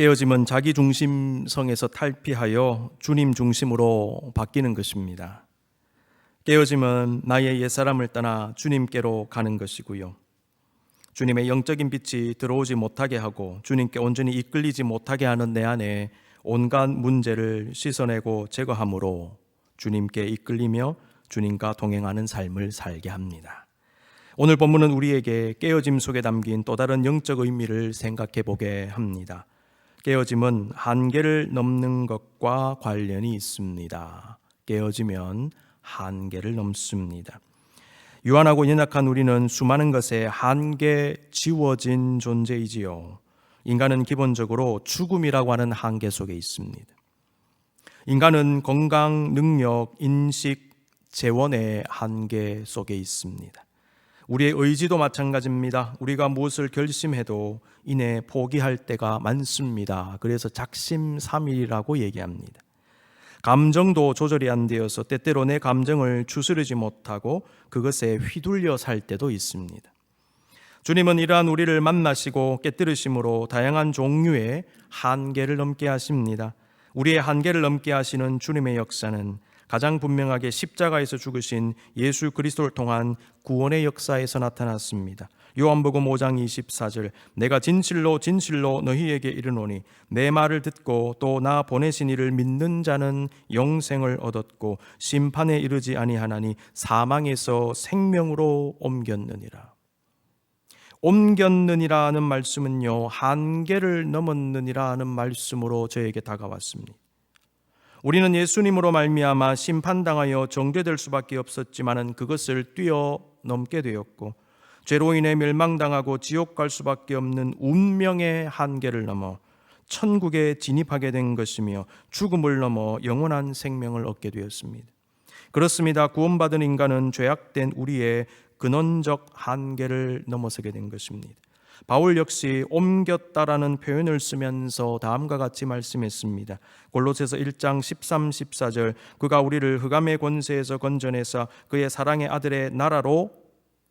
깨어짐은 자기 중심성에서 탈피하여 주님 중심으로 바뀌는 것입니다. 깨어짐은 나의 옛사람을 떠나 주님께로 가는 것이고요. 주님의 영적인 빛이 들어오지 못하게 하고 주님께 온전히 이끌리지 못하게 하는 내 안에 온갖 문제를 씻어내고 제거함으로 주님께 이끌리며 주님과 동행하는 삶을 살게 합니다. 오늘 본문은 우리에게 깨어짐 속에 담긴 또 다른 영적 의미를 생각해 보게 합니다. 깨어짐은 한계를 넘는 것과 관련이 있습니다. 깨어지면 한계를 넘습니다. 유한하고 연약한 우리는 수많은 것에 한계 지워진 존재이지요. 인간은 기본적으로 죽음이라고 하는 한계 속에 있습니다. 인간은 건강, 능력, 인식, 재원의 한계 속에 있습니다. 우리의 의지도 마찬가지입니다. 우리가 무엇을 결심해도 이내 포기할 때가 많습니다. 그래서 작심삼일이라고 얘기합니다. 감정도 조절이 안 되어서 때때로 내 감정을 추스르지 못하고 그것에 휘둘려 살 때도 있습니다. 주님은 이러한 우리를 만나시고 깨뜨리심으로 다양한 종류의 한계를 넘게 하십니다. 우리의 한계를 넘게 하시는 주님의 역사는 가장 분명하게 십자가에서 죽으신 예수 그리스도를 통한 구원의 역사에서 나타났습니다. 요한복음 5장 24절 내가 진실로 진실로 너희에게 이르노니 내 말을 듣고 또 나 보내신 이를 믿는 자는 영생을 얻었고 심판에 이르지 아니하나니 사망에서 생명으로 옮겼느니라. 옮겼느니라 하는 말씀은요, 한계를 넘었느니라 하는 말씀으로 저에게 다가왔습니다. 우리는 예수님으로 말미암아 심판당하여 정죄될 수밖에 없었지만은 그것을 뛰어넘게 되었고 죄로 인해 멸망당하고 지옥 갈 수밖에 없는 운명의 한계를 넘어 천국에 진입하게 된 것이며 죽음을 넘어 영원한 생명을 얻게 되었습니다. 그렇습니다. 구원받은 인간은 죄악된 우리의 근원적 한계를 넘어서게 된 것입니다. 바울 역시 옮겼다라는 표현을 쓰면서 다음과 같이 말씀했습니다. 골로새서 1장 13, 14절 그가 우리를 흑암의 권세에서 건져내사 그의 사랑의 아들의 나라로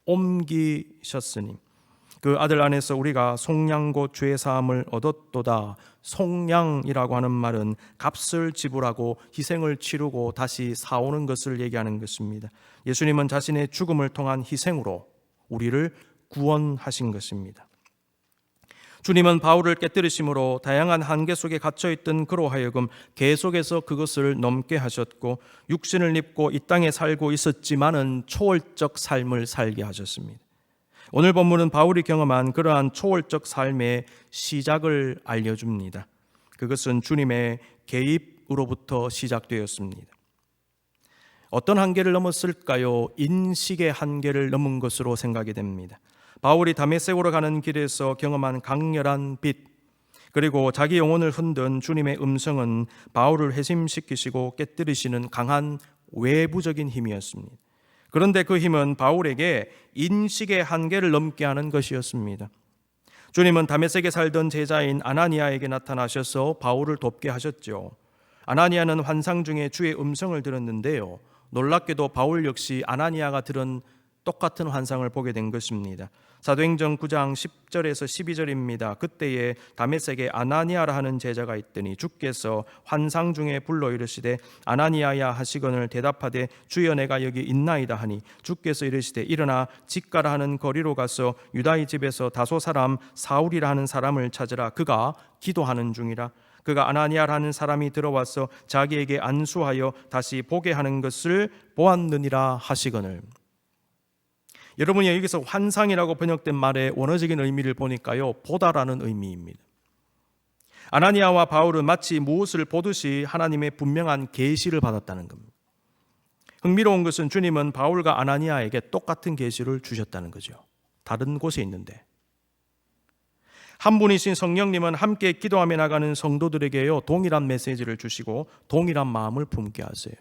옮기셨으니 그 아들 안에서 우리가 속량 곧 죄 사함을 얻었도다. 속량이라고 하는 말은 값을 지불하고 희생을 치르고 다시 사오는 것을 얘기하는 것입니다. 예수님은 자신의 죽음을 통한 희생으로 우리를 구원하신 것입니다. 주님은 바울을 깨뜨리심으로 다양한 한계 속에 갇혀있던 그로 하여금 계속해서 그것을 넘게 하셨고 육신을 입고 이 땅에 살고 있었지만은 초월적 삶을 살게 하셨습니다. 오늘 본문은 바울이 경험한 그러한 초월적 삶의 시작을 알려줍니다. 그것은 주님의 개입으로부터 시작되었습니다. 어떤 한계를 넘었을까요? 인식의 한계를 넘은 것으로 생각이 됩니다. 바울이 다메섹으로 가는 길에서 경험한 강렬한 빛, 그리고 자기 영혼을 흔든 주님의 음성은 바울을 회심시키시고 깨뜨리시는 강한 외부적인 힘이었습니다. 그런데 그 힘은 바울에게 인식의 한계를 넘게 하는 것이었습니다. 주님은 다메섹에 살던 제자인 아나니아에게 나타나셔서 바울을 돕게 하셨죠. 아나니아는 환상 중에 주의 음성을 들었는데요, 놀랍게도 바울 역시 아나니아가 들은 똑같은 환상을 보게 된 것입니다. 사도행전 9장 10절에서 12절입니다. 그때에 다메섹에 아나니아라 하는 제자가 있더니 주께서 환상 중에 불러 이르시되 아나니아야 하시거늘 대답하되 주여 내가 여기 있나이다 하니 주께서 이르시되 일어나 직가라 하는 거리로 가서 유다의 집에서 다소 사람 사울이라 하는 사람을 찾으라. 그가 기도하는 중이라. 그가 아나니아라 하는 사람이 들어와서 자기에게 안수하여 다시 보게 하는 것을 보았느니라 하시거늘. 여러분이 여기서 환상이라고 번역된 말의 원어적인 의미를 보니까요, 보다라는 의미입니다. 아나니아와 바울은 마치 무엇을 보듯이 하나님의 분명한 계시를 받았다는 겁니다. 흥미로운 것은 주님은 바울과 아나니아에게 똑같은 계시를 주셨다는 거죠. 다른 곳에 있는데. 한 분이신 성령님은 함께 기도하며 나가는 성도들에게요, 동일한 메시지를 주시고 동일한 마음을 품게 하세요.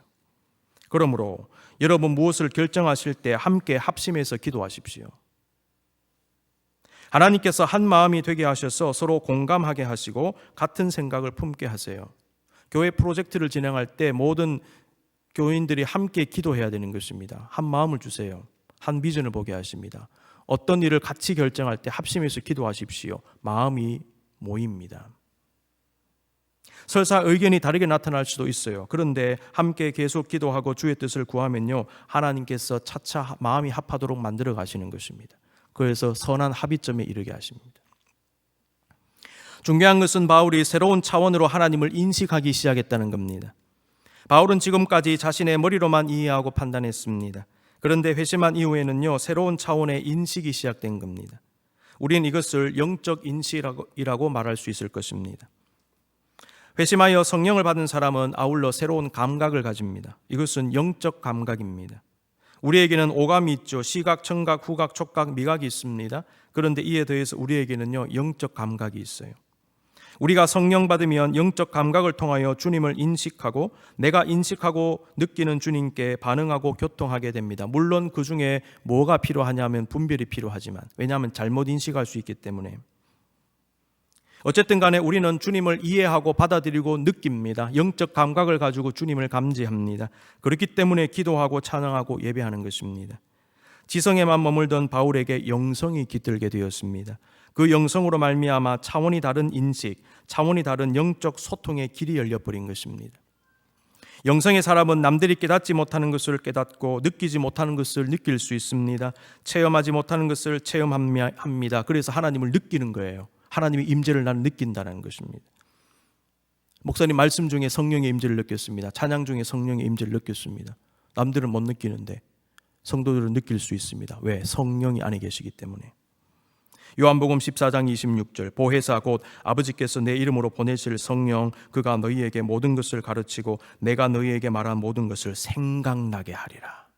그러므로 여러분 무엇을 결정하실 때 함께 합심해서 기도하십시오. 하나님께서 한 마음이 되게 하셔서 서로 공감하게 하시고 같은 생각을 품게 하세요. 교회 프로젝트를 진행할 때 모든 교인들이 함께 기도해야 되는 것입니다. 한 마음을 주세요. 한 비전을 보게 하십니다. 어떤 일을 같이 결정할 때 합심해서 기도하십시오. 마음이 모입니다. 설사 의견이 다르게 나타날 수도 있어요. 그런데 함께 계속 기도하고 주의 뜻을 구하면요, 하나님께서 차차 마음이 합하도록 만들어 가시는 것입니다. 그래서 선한 합의점에 이르게 하십니다. 중요한 것은 바울이 새로운 차원으로 하나님을 인식하기 시작했다는 겁니다. 바울은 지금까지 자신의 머리로만 이해하고 판단했습니다. 그런데 회심한 이후에는요, 새로운 차원의 인식이 시작된 겁니다. 우리는 이것을 영적 인식이라고 말할 수 있을 것입니다. 회심하여 성령을 받은 사람은 아울러 새로운 감각을 가집니다. 이것은 영적 감각입니다. 우리에게는 오감이 있죠. 시각, 청각, 후각, 촉각, 미각이 있습니다. 그런데 이에 더해서 우리에게는요, 영적 감각이 있어요. 우리가 성령 받으면 영적 감각을 통하여 주님을 인식하고 내가 인식하고 느끼는 주님께 반응하고 교통하게 됩니다. 물론 그 중에 뭐가 필요하냐면 분별이 필요하지만, 왜냐하면 잘못 인식할 수 있기 때문에. 어쨌든 간에 우리는 주님을 이해하고 받아들이고 느낍니다. 영적 감각을 가지고 주님을 감지합니다. 그렇기 때문에 기도하고 찬양하고 예배하는 것입니다. 지성에만 머물던 바울에게 영성이 깃들게 되었습니다. 그 영성으로 말미암아 차원이 다른 인식, 차원이 다른 영적 소통의 길이 열려버린 것입니다. 영성의 사람은 남들이 깨닫지 못하는 것을 깨닫고 느끼지 못하는 것을 느낄 수 있습니다. 체험하지 못하는 것을 체험합니다. 그래서 하나님을 느끼는 거예요. 하나님의 임재를 나는 느낀다는 것입니다. 목사님 말씀 중에 성령의 임재를 느꼈습니다. 찬양 중에 성령의 임재를 느꼈습니다. 남들은 못 느끼는데 성도들은 느낄 수 있습니다. 왜? 성령이 안에 계시기 때문에. 요한복음 14장 26절, 보혜사 곧 아버지께서 내 이름으로 보내실 성령, 그가 너희에게 모든 것을 가르치고 내가 너희에게 말한 모든 것을 생각나게 하리라.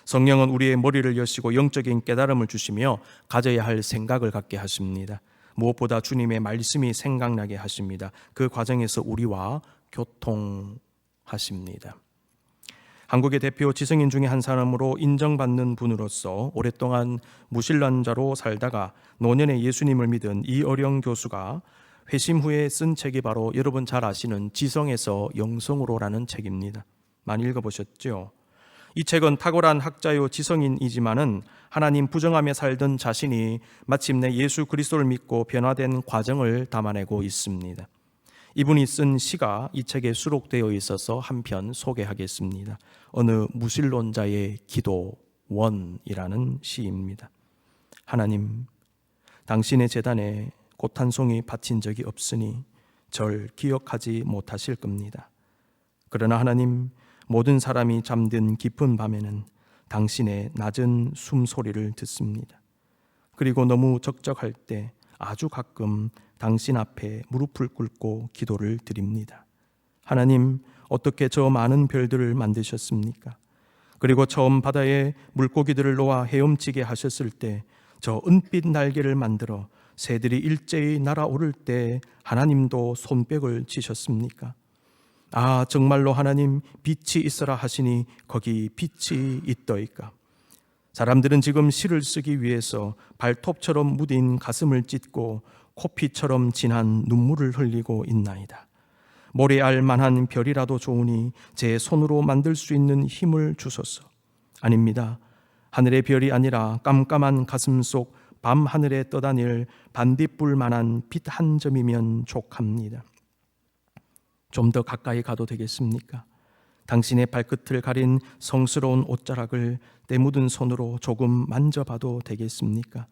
성령은 우리의 머리를 여시고 영적인 깨달음을 주시며 가져야 할 생각을 갖게 하십니다. 무엇보다 주님의 말씀이 생각나게 하십니다. 그 과정에서 우리와 교통하십니다. 한국의 대표 지성인 중에 한 사람으로 인정받는 분으로서 오랫동안 무신론자로 살다가 노년에 예수님을 믿은 이어령 교수가 회심 후에 쓴 책이 바로 여러분 잘 아시는 지성에서 영성으로라는 책입니다. 많이 읽어보셨죠? 이 책은 탁월한 학자요 지성인이지만은 하나님 부정하며 살던 자신이 마침내 예수 그리스도를 믿고 변화된 과정을 담아내고 있습니다. 이분이 쓴 시가 이 책에 수록되어 있어서 한 편 소개하겠습니다. 어느 무신론자의 기도원이라는 시입니다. 하나님, 당신의 제단에 꽃 한 송이 바친 적이 없으니 절 기억하지 못하실 겁니다. 그러나 하나님, 모든 사람이 잠든 깊은 밤에는 당신의 낮은 숨소리를 듣습니다. 그리고 너무 적적할 때 아주 가끔 당신 앞에 무릎을 꿇고 기도를 드립니다. 하나님, 어떻게 저 많은 별들을 만드셨습니까? 그리고 처음 바다에 물고기들을 놓아 헤엄치게 하셨을 때 저 은빛 날개를 만들어 새들이 일제히 날아오를 때 하나님도 손뼉을 치셨습니까? 아, 정말로 하나님, 빛이 있어라 하시니 거기 빛이 있더이까? 사람들은 지금 시를 쓰기 위해서 발톱처럼 무딘 가슴을 찢고 코피처럼 진한 눈물을 흘리고 있나이다. 모래알 만한 별이라도 좋으니 제 손으로 만들 수 있는 힘을 주소서. 아닙니다. 하늘의 별이 아니라 깜깜한 가슴 속 밤하늘에 떠다닐 반딧불 만한 빛 한 점이면 족합니다. 좀 더 가까이 가도 되겠습니까? 당신의 발끝을 가린 성스러운 옷자락을 때 묻은 손으로 조금 만져봐도 되겠습니까?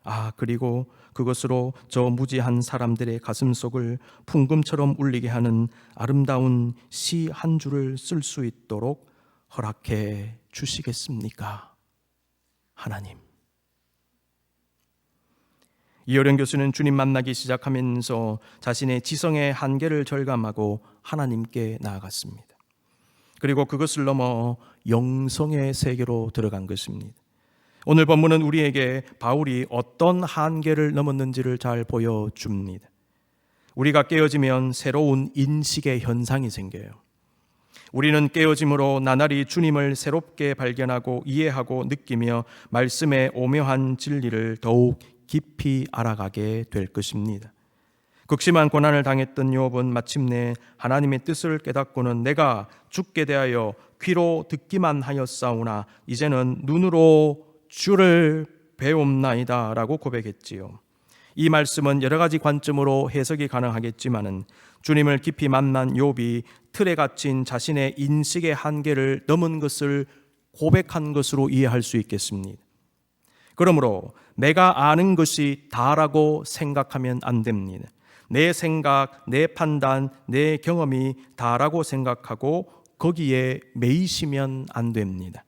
아, 그리고 그것으로 저 무지한 사람들의 가슴 속을 풍금처럼 울리게 하는 아름다운 시 한 줄을 쓸 수 있도록 허락해 주시겠습니까? 하나님. 이어령 교수는 주님 만나기 시작하면서 자신의 지성의 한계를 절감하고 하나님께 나아갔습니다. 그리고 그것을 넘어 영성의 세계로 들어간 것입니다. 오늘 본문은 우리에게 바울이 어떤 한계를 넘었는지를 잘 보여줍니다. 우리가 깨어지면 새로운 인식의 현상이 생겨요. 우리는 깨어짐으로 나날이 주님을 새롭게 발견하고 이해하고 느끼며 말씀의 오묘한 진리를 더욱 깊이 알아가게 될 것입니다. 극심한 고난을 당했던 욥은 마침내 하나님의 뜻을 깨닫고는 내가 죽게 대하여 귀로 듣기만 하였사오나 이제는 눈으로 주를 배움나이다 라고 고백했지요. 이 말씀은 여러 가지 관점으로 해석이 가능하겠지만은 주님을 깊이 만난 욥이 틀에 갇힌 자신의 인식의 한계를 넘은 것을 고백한 것으로 이해할 수 있겠습니다. 그러므로 내가 아는 것이 다라고 생각하면 안 됩니다. 내 생각, 내 판단, 내 경험이 다라고 생각하고 거기에 매이시면 안 됩니다.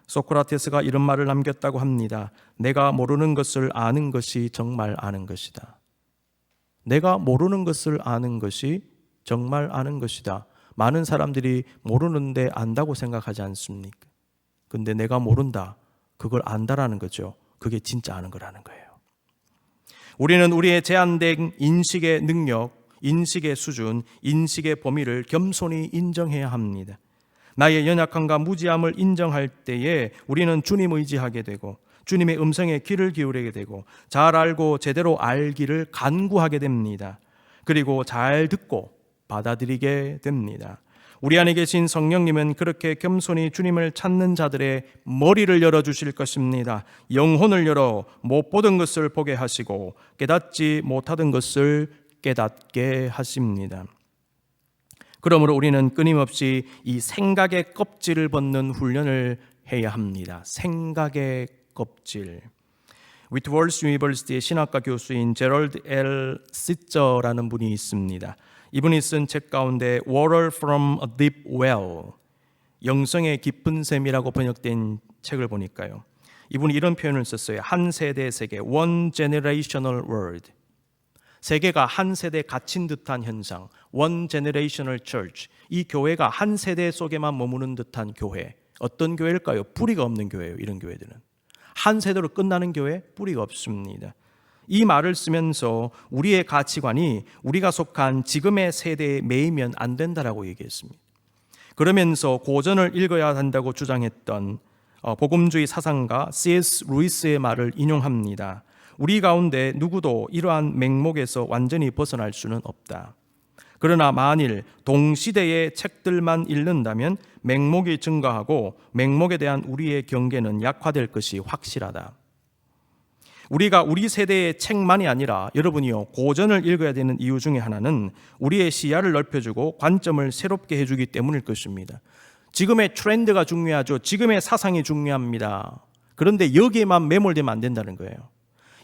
소크라테스가 이런 말을 남겼다고 합니다. 내가 모르는 것을 아는 것이 정말 아는 것이다. 내가 모르는 것을 아는 것이 정말 아는 것이다. 많은 사람들이 모르는데 안다고 생각하지 않습니까? 근데 내가 모른다, 그걸 안다라는 거죠. 그게 진짜 아는 거라는 거예요. 우리는 우리의 제한된 인식의 능력, 인식의 수준, 인식의 범위를 겸손히 인정해야 합니다. 나의 연약함과 무지함을 인정할 때에 우리는 주님 의지하게 되고 주님의 음성에 귀를 기울이게 되고 잘 알고 제대로 알기를 간구하게 됩니다. 그리고 잘 듣고 받아들이게 됩니다. 우리 안에 계신 성령님은 그렇게 겸손히 주님을 찾는 자들의 머리를 열어주실 것입니다. 영혼을 열어 못 보던 것을 보게 하시고 깨닫지 못하던 것을 깨닫게 하십니다. 그러므로 우리는 끊임없이 이 생각의 껍질을 벗는 훈련을 해야 합니다. 생각의 껍질. 위트월스 유니버시티의 신학과 교수인 제럴드 L. 시저라는 분이 있습니다. 이분이 쓴 책 가운데 Water from a Deep Well, 영성의 깊은 샘이라고 번역된 책을 보니까요, 이분이 이런 표현을 썼어요. 한 세대 세계, one generational world. 세계가 한 세대에 갇힌 듯한 현상, one generational church. 이 교회가 한 세대 속에만 머무는 듯한 교회. 어떤 교회일까요? 뿌리가 없는 교회예요. 이런 교회들은 한 세대로 끝나는 교회, 뿌리가 없습니다. 이 말을 쓰면서 우리의 가치관이 우리가 속한 지금의 세대에 매이면 안 된다라고 얘기했습니다. 그러면서 고전을 읽어야 한다고 주장했던 복음주의 사상가 C.S. 루이스의 말을 인용합니다. 우리 가운데 누구도 이러한 맹목에서 완전히 벗어날 수는 없다. 그러나 만일 동시대의 책들만 읽는다면 맹목이 증가하고 맹목에 대한 우리의 경계는 약화될 것이 확실하다. 우리가 우리 세대의 책만이 아니라 여러분이요, 고전을 읽어야 되는 이유 중에 하나는 우리의 시야를 넓혀주고 관점을 새롭게 해주기 때문일 것입니다. 지금의 트렌드가 중요하죠. 지금의 사상이 중요합니다. 그런데 여기에만 매몰되면 안 된다는 거예요.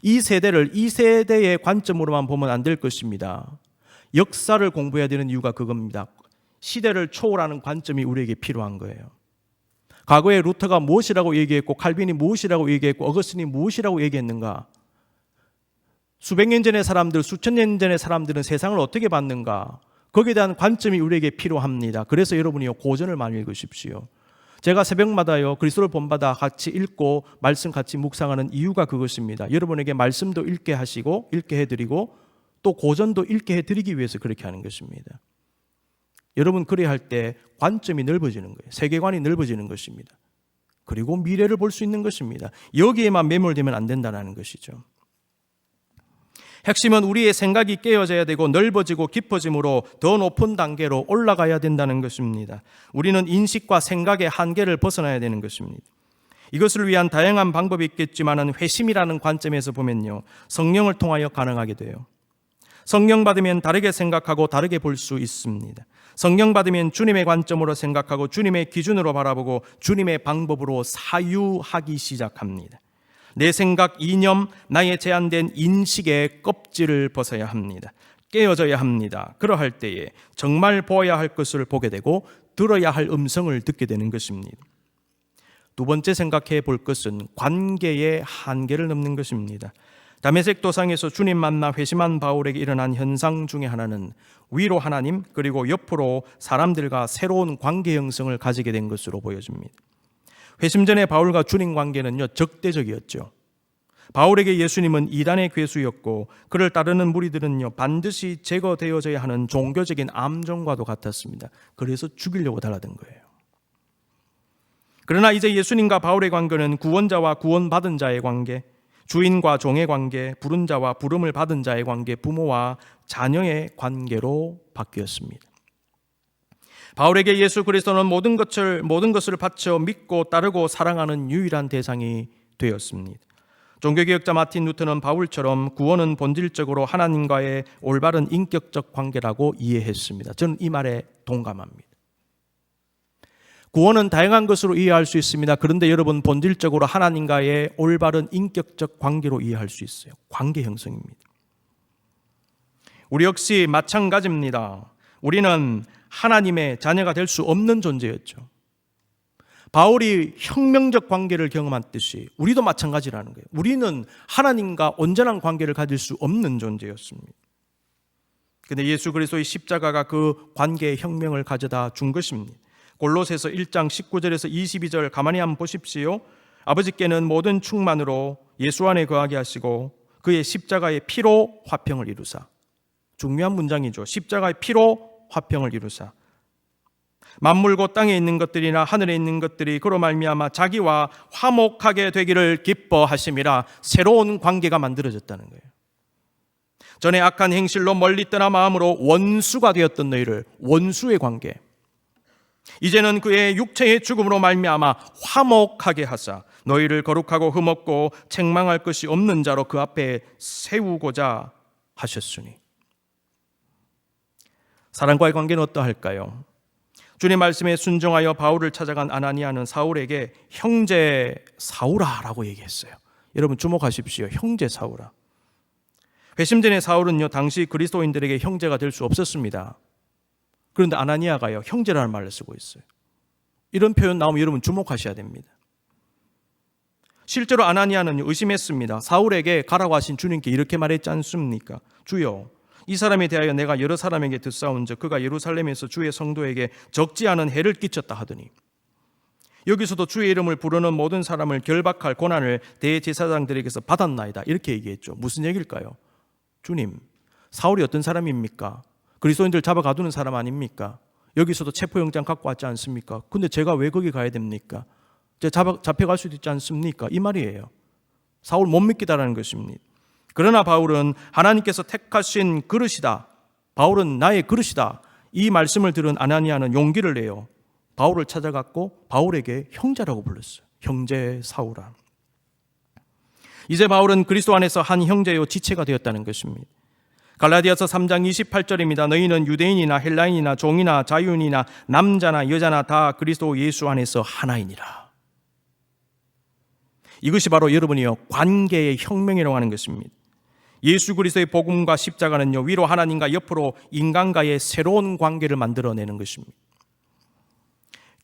이 세대를 이 세대의 관점으로만 보면 안 될 것입니다. 역사를 공부해야 되는 이유가 그겁니다. 시대를 초월하는 관점이 우리에게 필요한 거예요. 과거에 루터가 무엇이라고 얘기했고 칼빈이 무엇이라고 얘기했고 어거스틴이 무엇이라고 얘기했는가? 수백 년 전의 사람들, 수천 년 전의 사람들은 세상을 어떻게 봤는가? 거기에 대한 관점이 우리에게 필요합니다. 그래서 여러분이요, 고전을 많이 읽으십시오. 제가 새벽마다요 그리스도를 본받아 같이 읽고 말씀 같이 묵상하는 이유가 그것입니다. 여러분에게 말씀도 읽게 하시고 읽게 해드리고 또 고전도 읽게 해드리기 위해서 그렇게 하는 것입니다. 여러분 그래야 할 때 관점이 넓어지는 거예요. 세계관이 넓어지는 것입니다. 그리고 미래를 볼 수 있는 것입니다. 여기에만 매몰되면 안 된다는 것이죠. 핵심은 우리의 생각이 깨어져야 되고 넓어지고 깊어짐으로 더 높은 단계로 올라가야 된다는 것입니다. 우리는 인식과 생각의 한계를 벗어나야 되는 것입니다. 이것을 위한 다양한 방법이 있겠지만 회심이라는 관점에서 보면요, 성령을 통하여 가능하게 돼요. 성령 받으면 다르게 생각하고 다르게 볼 수 있습니다. 성령 받으면 주님의 관점으로 생각하고 주님의 기준으로 바라보고 주님의 방법으로 사유하기 시작합니다. 내 생각, 이념, 나의 제한된 인식의 껍질을 벗어야 합니다. 깨어져야 합니다. 그러할 때에 정말 보아야 할 것을 보게 되고 들어야 할 음성을 듣게 되는 것입니다. 두 번째 생각해 볼 것은 관계의 한계를 넘는 것입니다. 다메섹 도상에서 주님 만나 회심한 바울에게 일어난 현상 중에 하나는 위로 하나님 그리고 옆으로 사람들과 새로운 관계 형성을 가지게 된 것으로 보여집니다. 회심 전에 바울과 주님 관계는요 적대적이었죠. 바울에게 예수님은 이단의 괴수였고 그를 따르는 무리들은요 반드시 제거되어져야 하는 종교적인 암종과도 같았습니다. 그래서 죽이려고 달라든 거예요. 그러나 이제 예수님과 바울의 관계는 구원자와 구원받은 자의 관계, 주인과 종의 관계, 부른 자와 부름을 받은 자의 관계, 부모와 자녀의 관계로 바뀌었습니다. 바울에게 예수 그리스도는 모든 것을 바쳐 믿고 따르고 사랑하는 유일한 대상이 되었습니다. 종교개혁자 마틴 루터는 바울처럼 구원은 본질적으로 하나님과의 올바른 인격적 관계라고 이해했습니다. 저는 이 말에 동감합니다. 구원은 다양한 것으로 이해할 수 있습니다. 그런데 여러분, 본질적으로 하나님과의 올바른 인격적 관계로 이해할 수 있어요. 관계 형성입니다. 우리 역시 마찬가지입니다. 우리는 하나님의 자녀가 될 수 없는 존재였죠. 바울이 혁명적 관계를 경험했듯이 우리도 마찬가지라는 거예요. 우리는 하나님과 온전한 관계를 가질 수 없는 존재였습니다. 그런데 예수 그리스도의 십자가가 그 관계의 혁명을 가져다 준 것입니다. 골로새서 1장 19절에서 22절 가만히 한번 보십시오. 아버지께는 모든 충만으로 예수 안에 거하게 하시고 그의 십자가의 피로 화평을 이루사. 중요한 문장이죠. 십자가의 피로 화평을 이루사. 만물고 땅에 있는 것들이나 하늘에 있는 것들이 그로 말미암아 자기와 화목하게 되기를 기뻐하심이라. 새로운 관계가 만들어졌다는 거예요. 전에 악한 행실로 멀리 떠나 마음으로 원수가 되었던 너희를, 원수의 관계, 이제는 그의 육체의 죽음으로 말미암아 화목하게 하사 너희를 거룩하고 흠없고 책망할 것이 없는 자로 그 앞에 세우고자 하셨으니. 사람과의 관계는 어떠할까요? 주님 말씀에 순종하여 바울을 찾아간 아나니아는 사울에게 형제 사울아라고 얘기했어요. 여러분 주목하십시오. 형제 사울아. 회심전의 사울은요, 당시 그리스도인들에게 형제가 될 수 없었습니다. 그런데 아나니아가요, 형제라는 말을 쓰고 있어요. 이런 표현 나오면 여러분 주목하셔야 됩니다. 실제로 아나니아는 의심했습니다. 사울에게 가라고 하신 주님께 이렇게 말했지 않습니까? 주여, 이 사람에 대하여 내가 여러 사람에게 듣사온즉 그가 예루살렘에서 주의 성도에게 적지 않은 해를 끼쳤다 하더니 여기서도 주의 이름을 부르는 모든 사람을 결박할 권한을 대제사장들에게서 받았나이다. 이렇게 얘기했죠. 무슨 얘기일까요? 주님, 사울이 어떤 사람입니까? 그리스도인들 잡아가두는 사람 아닙니까? 여기서도 체포영장 갖고 왔지 않습니까? 근데 제가 왜 거기 가야 됩니까? 제가 잡혀갈 수도 있지 않습니까? 이 말이에요. 사울 못 믿기다라는 것입니다. 그러나 바울은 하나님께서 택하신 그릇이다. 바울은 나의 그릇이다. 이 말씀을 들은 아나니아는 용기를 내요. 바울을 찾아갔고 바울에게 형제라고 불렀어요. 형제 사울아. 이제 바울은 그리스도 안에서 한 형제요 지체가 되었다는 것입니다. 갈라디아서 3장 28절입니다. 너희는 유대인이나 헬라인이나 종이나 자유인이나 남자나 여자나 다 그리스도 예수 안에서 하나이니라. 이것이 바로 여러분이요 관계의 혁명이라고 하는 것입니다. 예수 그리스도의 복음과 십자가는요 위로 하나님과 옆으로 인간과의 새로운 관계를 만들어내는 것입니다.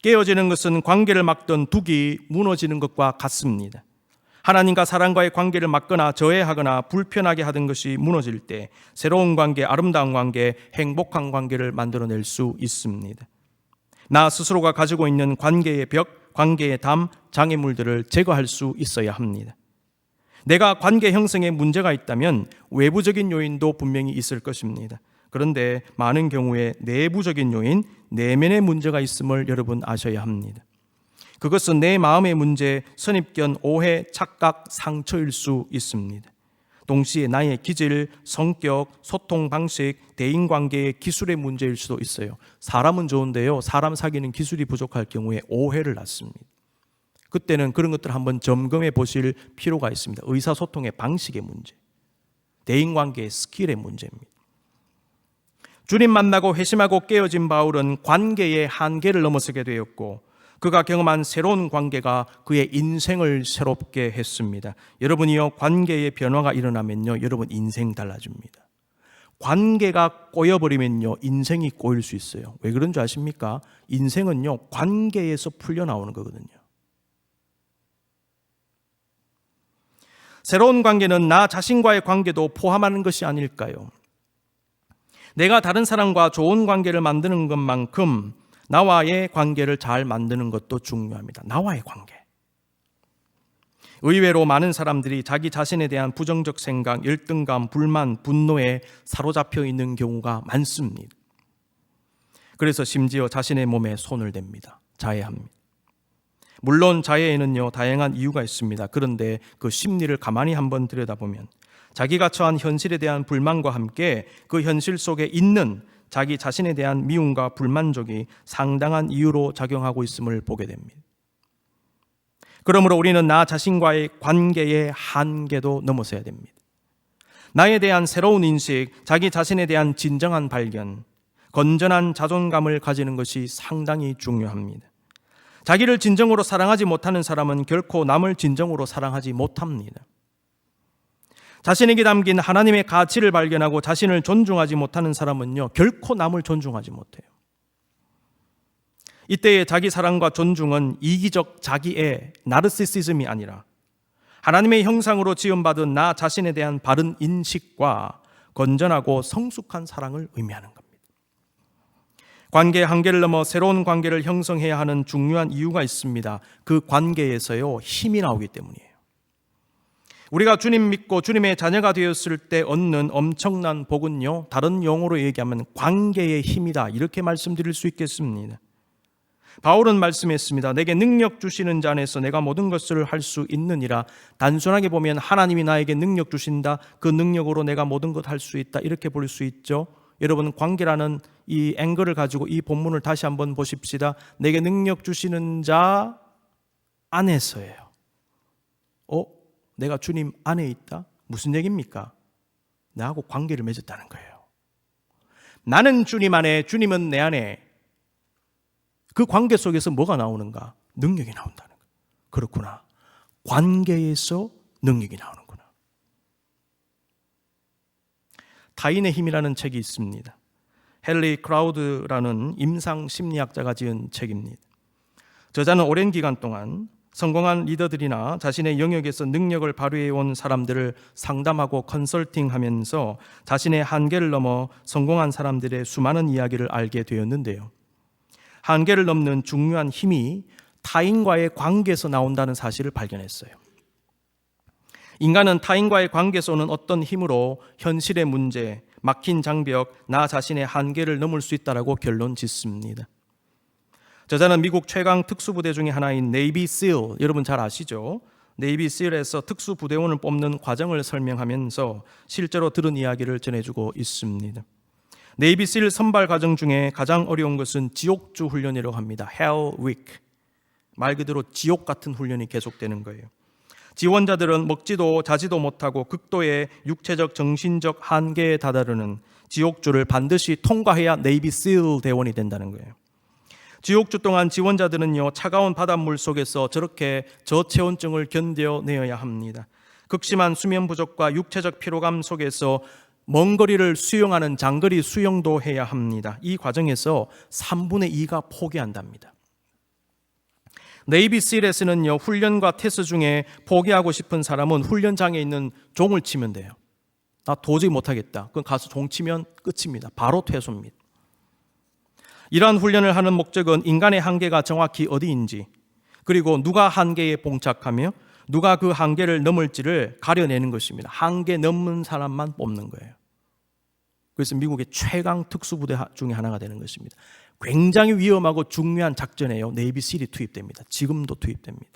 깨어지는 것은 관계를 막던 둑이 무너지는 것과 같습니다. 하나님과 사람과의 관계를 막거나 저해하거나 불편하게 하던 것이 무너질 때 새로운 관계, 아름다운 관계, 행복한 관계를 만들어낼 수 있습니다. 나 스스로가 가지고 있는 관계의 벽, 관계의 담, 장애물들을 제거할 수 있어야 합니다. 내가 관계 형성에 문제가 있다면 외부적인 요인도 분명히 있을 것입니다. 그런데 많은 경우에 내부적인 요인, 내면의 문제가 있음을 여러분 아셔야 합니다. 그것은 내 마음의 문제, 선입견, 오해, 착각, 상처일 수 있습니다. 동시에 나의 기질, 성격, 소통 방식, 대인관계의 기술의 문제일 수도 있어요. 사람은 좋은데요, 사람 사귀는 기술이 부족할 경우에 오해를 낳습니다. 그때는 그런 것들을 한번 점검해 보실 필요가 있습니다. 의사소통의 방식의 문제, 대인관계의 스킬의 문제입니다. 주님 만나고 회심하고 깨어진 바울은 관계의 한계를 넘어서게 되었고 그가 경험한 새로운 관계가 그의 인생을 새롭게 했습니다. 여러분이요 관계의 변화가 일어나면요 여러분 인생 달라집니다. 관계가 꼬여버리면요 인생이 꼬일 수 있어요. 왜 그런 줄 아십니까? 인생은요 관계에서 풀려나오는 거거든요. 새로운 관계는 나 자신과의 관계도 포함하는 것이 아닐까요? 내가 다른 사람과 좋은 관계를 만드는 것만큼 나와의 관계를 잘 만드는 것도 중요합니다. 나와의 관계. 의외로 많은 사람들이 자기 자신에 대한 부정적 생각, 열등감, 불만, 분노에 사로잡혀 있는 경우가 많습니다. 그래서 심지어 자신의 몸에 손을 댑니다. 자해합니다. 물론 자해에는요 다양한 이유가 있습니다. 그런데 그 심리를 가만히 한번 들여다보면 자기가 처한 현실에 대한 불만과 함께 그 현실 속에 있는 자기 자신에 대한 미움과 불만족이 상당한 이유로 작용하고 있음을 보게 됩니다. 그러므로 우리는 나 자신과의 관계의 한계도 넘어서야 됩니다. 나에 대한 새로운 인식, 자기 자신에 대한 진정한 발견, 건전한 자존감을 가지는 것이 상당히 중요합니다. 자기를 진정으로 사랑하지 못하는 사람은 결코 남을 진정으로 사랑하지 못합니다. 자신에게 담긴 하나님의 가치를 발견하고 자신을 존중하지 못하는 사람은요, 결코 남을 존중하지 못해요. 이때의 자기 사랑과 존중은 이기적 자기의 나르시시즘이 아니라 하나님의 형상으로 지음받은 나 자신에 대한 바른 인식과 건전하고 성숙한 사랑을 의미하는 겁니다. 관계의 한계를 넘어 새로운 관계를 형성해야 하는 중요한 이유가 있습니다. 그 관계에서요, 힘이 나오기 때문이에요. 우리가 주님 믿고 주님의 자녀가 되었을 때 얻는 엄청난 복은요, 다른 용어로 얘기하면 관계의 힘이다, 이렇게 말씀드릴 수 있겠습니다. 바울은 말씀했습니다. 내게 능력 주시는 자 안에서 내가 모든 것을 할 수 있느니라. 단순하게 보면 하나님이 나에게 능력 주신다, 그 능력으로 내가 모든 것 할 수 있다, 이렇게 볼 수 있죠. 여러분, 관계라는 이 앵글을 가지고 이 본문을 다시 한번 보십시다. 내게 능력 주시는 자 안에서예요. 내가 주님 안에 있다? 무슨 얘기입니까? 나하고 관계를 맺었다는 거예요. 나는 주님 안에, 주님은 내 안에. 그 관계 속에서 뭐가 나오는가? 능력이 나온다는 거예요. 그렇구나. 관계에서 능력이 나오는구나. 타인의 힘이라는 책이 있습니다. 헨리 크라우드라는 임상 심리학자가 지은 책입니다. 저자는 오랜 기간 동안 성공한 리더들이나 자신의 영역에서 능력을 발휘해온 사람들을 상담하고 컨설팅하면서 자신의 한계를 넘어 성공한 사람들의 수많은 이야기를 알게 되었는데요. 한계를 넘는 중요한 힘이 타인과의 관계에서 나온다는 사실을 발견했어요. 인간은 타인과의 관계에서 오는 어떤 힘으로 현실의 문제, 막힌 장벽, 나 자신의 한계를 넘을 수 있다라고 결론 짓습니다. 저자는 미국 최강 특수부대 중에 하나인 네이비 실, 여러분 잘 아시죠? 네이비 실에서 특수부대원을 뽑는 과정을 설명하면서 실제로 들은 이야기를 전해주고 있습니다. 네이비 실 선발 과정 중에 가장 어려운 것은 지옥주 훈련이라고 합니다. Hell Week. 말 그대로 지옥 같은 훈련이 계속되는 거예요. 지원자들은 먹지도 자지도 못하고 극도의 육체적, 정신적 한계에 다다르는 지옥주를 반드시 통과해야 네이비 실 대원이 된다는 거예요. 지옥주 동안 지원자들은요, 차가운 바닷물 속에서 저렇게 저체온증을 견뎌내어야 합니다. 극심한 수면 부족과 육체적 피로감 속에서 먼 거리를 수영하는 장거리 수영도 해야 합니다. 이 과정에서 3분의 2가 포기한답니다. 네이비 실에서는요, 훈련과 테스트 중에 포기하고 싶은 사람은 훈련장에 있는 종을 치면 돼요. 나 도저히 못하겠다. 그럼 가서 종 치면 끝입니다. 바로 퇴소입니다. 이러한 훈련을 하는 목적은 인간의 한계가 정확히 어디인지, 그리고 누가 한계에 봉착하며 누가 그 한계를 넘을지를 가려내는 것입니다. 한계 넘는 사람만 뽑는 거예요. 그래서 미국의 최강 특수부대 중에 하나가 되는 것입니다. 굉장히 위험하고 중요한 작전에요, 네이비 실이 투입됩니다. 지금도 투입됩니다.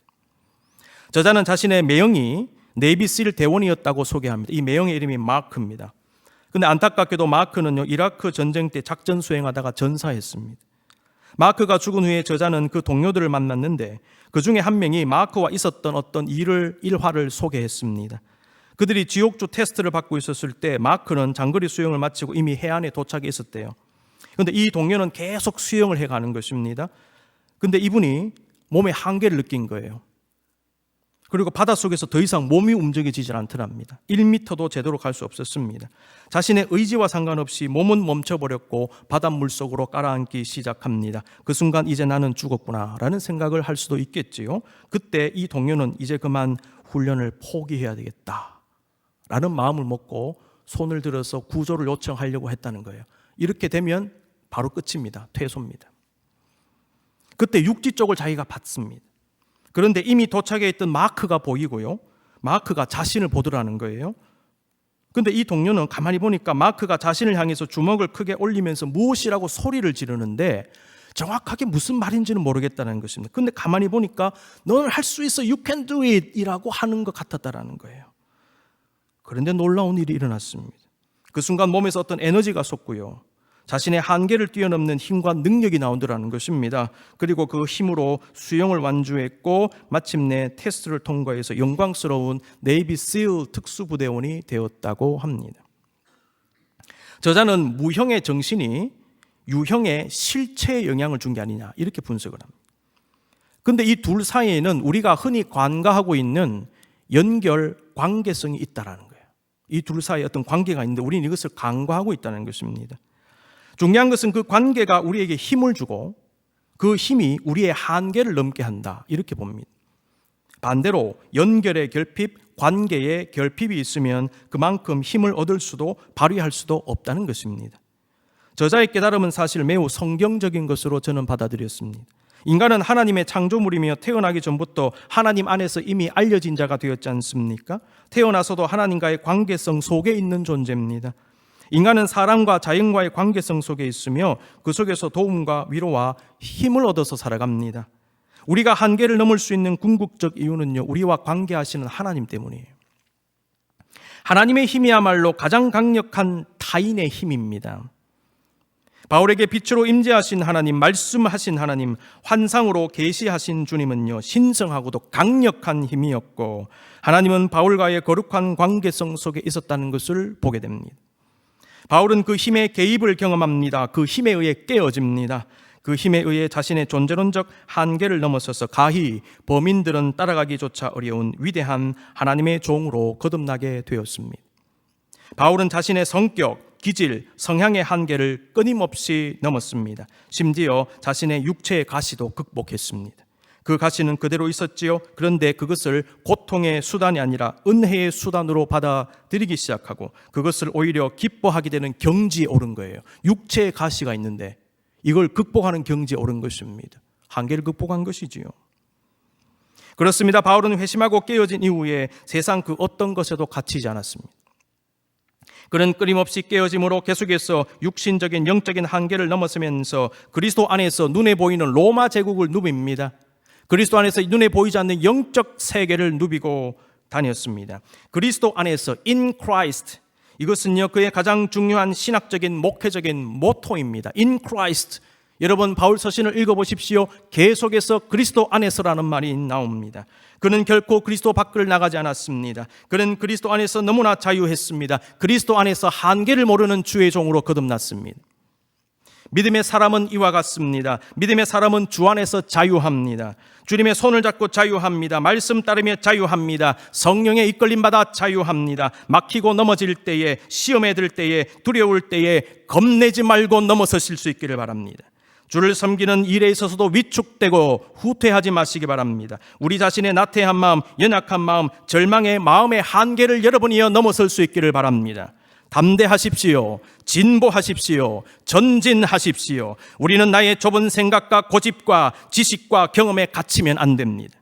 저자는 자신의 매형이 네이비 실 대원이었다고 소개합니다. 이 매형의 이름이 마크입니다. 근데 안타깝게도 마크는요, 이라크 전쟁 때 작전 수행하다가 전사했습니다. 마크가 죽은 후에 저자는 그 동료들을 만났는데 그 중에 한 명이 마크와 있었던 어떤 일화를 소개했습니다. 그들이 지옥주 테스트를 받고 있었을 때 마크는 장거리 수영을 마치고 이미 해안에 도착해 있었대요. 그런데 이 동료는 계속 수영을 해가는 것입니다. 근데 이분이 몸에 한계를 느낀 거예요. 그리고 바닷속에서 더 이상 몸이 움직여지질 않더랍니다. 1m도 제대로 갈 수 없었습니다. 자신의 의지와 상관없이 몸은 멈춰버렸고 바닷물 속으로 깔아앉기 시작합니다. 그 순간 이제 나는 죽었구나 라는 생각을 할 수도 있겠지요. 그때 이 동료는 이제 그만 훈련을 포기해야 되겠다 라는 마음을 먹고 손을 들어서 구조를 요청하려고 했다는 거예요. 이렇게 되면 바로 끝입니다. 퇴소입니다. 그때 육지 쪽을 자기가 봤습니다. 그런데 이미 도착해 있던 마크가 보이고요, 마크가 자신을 보더라는 거예요. 그런데 이 동료는 가만히 보니까 마크가 자신을 향해서 주먹을 크게 올리면서 무엇이라고 소리를 지르는데 정확하게 무슨 말인지는 모르겠다는 것입니다. 그런데 가만히 보니까 너는 할 수 있어, you can do it 이라고 하는 것 같았다는 거예요. 그런데 놀라운 일이 일어났습니다. 그 순간 몸에서 어떤 에너지가 솟고요, 자신의 한계를 뛰어넘는 힘과 능력이 나오더라는 것입니다. 그리고 그 힘으로 수영을 완주했고 마침내 테스트를 통과해서 영광스러운 네이비 실 특수부대원이 되었다고 합니다. 저자는 무형의 정신이 유형의 실체에 영향을 준 게 아니냐 이렇게 분석을 합니다. 그런데 이 둘 사이에는 우리가 흔히 관가하고 있는 연결 관계성이 있다는 거예요. 이 둘 사이에 어떤 관계가 있는데 우리는 이것을 간과하고 있다는 것입니다. 중요한 것은 그 관계가 우리에게 힘을 주고 그 힘이 우리의 한계를 넘게 한다 이렇게 봅니다. 반대로 연결의 결핍, 관계의 결핍이 있으면 그만큼 힘을 얻을 수도 발휘할 수도 없다는 것입니다. 저자의 깨달음은 사실 매우 성경적인 것으로 저는 받아들였습니다. 인간은 하나님의 창조물이며 태어나기 전부터 하나님 안에서 이미 알려진 자가 되었지 않습니까? 태어나서도 하나님과의 관계성 속에 있는 존재입니다. 인간은 사람과 자연과의 관계성 속에 있으며 그 속에서 도움과 위로와 힘을 얻어서 살아갑니다. 우리가 한계를 넘을 수 있는 궁극적 이유는요, 우리와 관계하시는 하나님 때문이에요. 하나님의 힘이야말로 가장 강력한 타인의 힘입니다. 바울에게 빛으로 임재하신 하나님, 말씀하신 하나님, 환상으로 계시하신 주님은요, 신성하고도 강력한 힘이었고 하나님은 바울과의 거룩한 관계성 속에 있었다는 것을 보게 됩니다. 바울은 그 힘의 개입을 경험합니다. 그 힘에 의해 깨어집니다. 그 힘에 의해 자신의 존재론적 한계를 넘어서서 가히 범인들은 따라가기조차 어려운 위대한 하나님의 종으로 거듭나게 되었습니다. 바울은 자신의 성격, 기질, 성향의 한계를 끊임없이 넘었습니다. 심지어 자신의 육체의 가시도 극복했습니다. 그 가시는 그대로 있었지요. 그런데 그것을 고통의 수단이 아니라 은혜의 수단으로 받아들이기 시작하고 그것을 오히려 기뻐하게 되는 경지에 오른 거예요. 육체의 가시가 있는데 이걸 극복하는 경지에 오른 것입니다. 한계를 극복한 것이지요. 그렇습니다. 바울은 회심하고 깨어진 이후에 세상 그 어떤 것에도 갇히지 않았습니다. 그는 끊임없이 깨어짐으로 계속해서 육신적인 영적인 한계를 넘어서면서 그리스도 안에서 눈에 보이는 로마 제국을 누빕니다. 그리스도 안에서 눈에 보이지 않는 영적 세계를 누비고 다녔습니다. 그리스도 안에서 in Christ, 이것은요 그의 가장 중요한 신학적인 목회적인 모토입니다. in Christ. 여러분 바울 서신을 읽어보십시오. 계속해서 그리스도 안에서라는 말이 나옵니다. 그는 결코 그리스도 밖을 나가지 않았습니다. 그는 그리스도 안에서 너무나 자유했습니다. 그리스도 안에서 한계를 모르는 주의 종으로 거듭났습니다. 믿음의 사람은 이와 같습니다. 믿음의 사람은 주 안에서 자유합니다. 주님의 손을 잡고 자유합니다. 말씀 따르며 자유합니다. 성령에 이끌림받아 자유합니다. 막히고 넘어질 때에, 시험에 들 때에, 두려울 때에 겁내지 말고 넘어서실 수 있기를 바랍니다. 주를 섬기는 일에 있어서도 위축되고 후퇴하지 마시기 바랍니다. 우리 자신의 나태한 마음, 연약한 마음, 절망의 마음의 한계를 여러분이여 넘어설 수 있기를 바랍니다. 담대하십시오. 진보하십시오. 전진하십시오. 우리는 나의 좁은 생각과 고집과 지식과 경험에 갇히면 안 됩니다.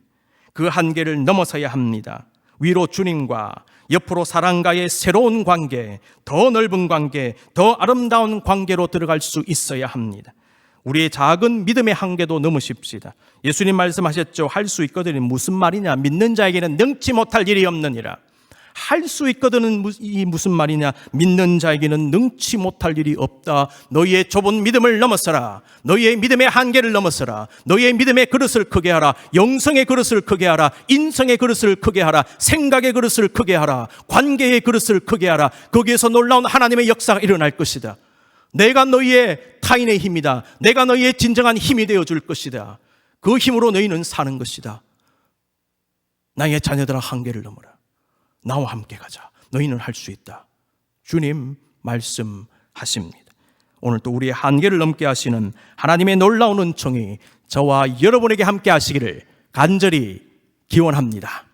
그 한계를 넘어서야 합니다. 위로 주님과 옆으로 사랑과의 새로운 관계, 더 넓은 관계, 더 아름다운 관계로 들어갈 수 있어야 합니다. 우리의 작은 믿음의 한계도 넘으십시다. 예수님 말씀하셨죠. 할 수 있거든요. 무슨 말이냐? 믿는 자에게는 능치 못할 일이 없느니라. 할 수 있거든은 이 무슨 말이냐? 믿는 자에게는 능치 못할 일이 없다. 너희의 좁은 믿음을 넘어서라. 너희의 믿음의 한계를 넘어서라. 너희의 믿음의 그릇을 크게 하라. 영성의 그릇을 크게 하라. 인성의 그릇을 크게 하라. 생각의 그릇을 크게 하라. 관계의 그릇을 크게 하라. 거기에서 놀라운 하나님의 역사가 일어날 것이다. 내가 너희의 타인의 힘이다. 내가 너희의 진정한 힘이 되어줄 것이다. 그 힘으로 너희는 사는 것이다. 나의 자녀들아 한계를 넘어라. 나와 함께 가자. 너희는 할 수 있다. 주님 말씀하십니다. 오늘 또 우리의 한계를 넘게 하시는 하나님의 놀라운 은총이 저와 여러분에게 함께 하시기를 간절히 기원합니다.